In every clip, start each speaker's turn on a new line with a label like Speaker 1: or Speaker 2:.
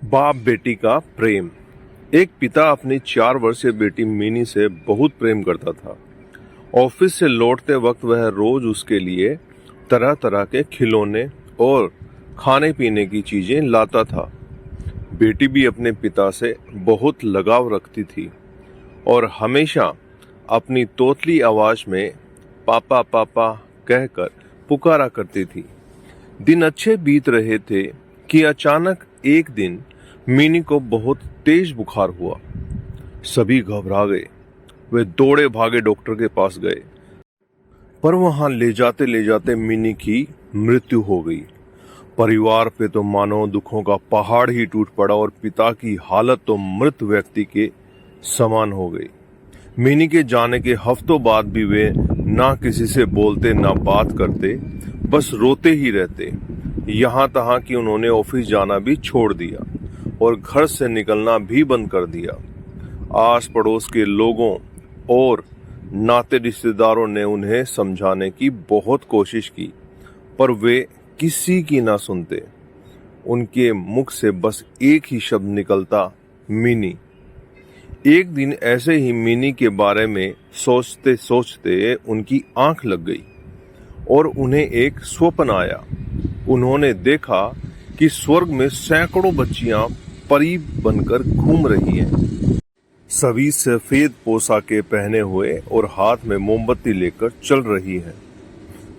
Speaker 1: बाप बेटी का प्रेम। एक पिता अपनी 4 वर्षीय बेटी मिनी से बहुत प्रेम करता था। ऑफिस से लौटते वक्त वह रोज उसके लिए तरह तरह के खिलौने और खाने पीने की चीजें लाता था। बेटी भी अपने पिता से बहुत लगाव रखती थी और हमेशा अपनी तोतली आवाज में पापा पापा कहकर पुकारा करती थी। दिन अच्छे बीत रहे थे कि अचानक एक दिन मिनी को बहुत तेज बुखार हुआ। सभी घबरा गए। वे दौड़े भागे डॉक्टर के पास गए, पर वहां ले जाते मिनी की मृत्यु हो गई। परिवार पे तो मानो दुखों का पहाड़ ही टूट पड़ा और पिता की हालत तो मृत व्यक्ति के समान हो गई। मिनी के जाने के हफ्तों बाद भी वे ना किसी से बोलते ना बात करते, बस रोते ही रहते। यहाँ तहाँ कि उन्होंने ऑफिस जाना भी छोड़ दिया और घर से निकलना भी बंद कर दिया। आस पड़ोस के लोगों और नाते रिश्तेदारों ने उन्हें समझाने की बहुत कोशिश की, पर वे किसी की ना सुनते। उनके मुख से बस एक ही शब्द निकलता, मिनी। एक दिन ऐसे ही मिनी के बारे में सोचते सोचते उनकी आंख लग गई और उन्हें एक स्वप्न आया। उन्होंने देखा कि स्वर्ग में सैकड़ों बच्चियां परी बनकर घूम रही हैं। सभी सफेद पोशाकें पहने हुए और हाथ में मोमबत्ती लेकर चल रही हैं।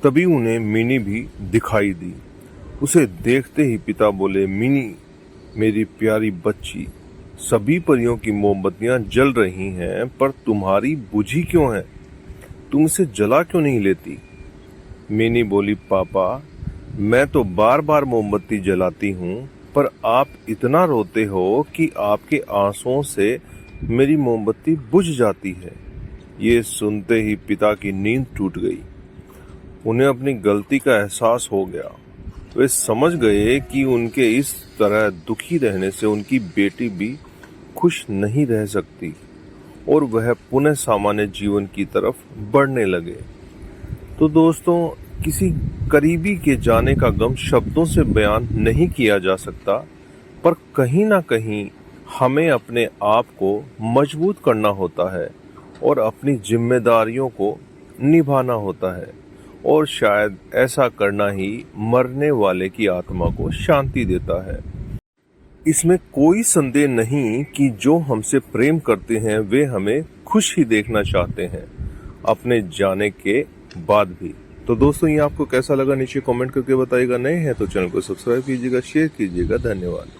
Speaker 1: तभी उन्हें मिनी भी दिखाई दी। उसे देखते ही पिता बोले, मिनी मेरी प्यारी बच्ची, सभी परियों की मोमबत्तियां जल रही हैं, पर तुम्हारी बुझी क्यों है? तुम इसे जला क्यों नहीं लेती? मिनी बोली, पापा मैं तो बार बार मोमबत्ती जलाती हूँ, पर आप इतना रोते हो कि आपके आंसुओं से मेरी मोमबत्ती बुझ जाती है। ये सुनते ही पिता की नींद टूट गई। उन्हें अपनी गलती का एहसास हो गया। वे समझ गए कि उनके इस तरह दुखी रहने से उनकी बेटी भी खुश नहीं रह सकती और वह पुनः सामान्य जीवन की तरफ बढ़ने लगे। तो दोस्तों, किसी करीबी के जाने का गम शब्दों से बयान नहीं किया जा सकता, पर कहीं ना कहीं हमें अपने आप को मजबूत करना होता है और अपनी जिम्मेदारियों को निभाना होता है, और शायद ऐसा करना ही मरने वाले की आत्मा को शांति देता है। इसमें कोई संदेह नहीं कि जो हमसे प्रेम करते हैं वे हमें खुश ही देखना चाहते हैं, अपने जाने के बाद भी। तो दोस्तों, ये आपको कैसा लगा नीचे कमेंट करके बताइएगा। नए हैं तो चैनल को सब्सक्राइब कीजिएगा, शेयर कीजिएगा। धन्यवाद।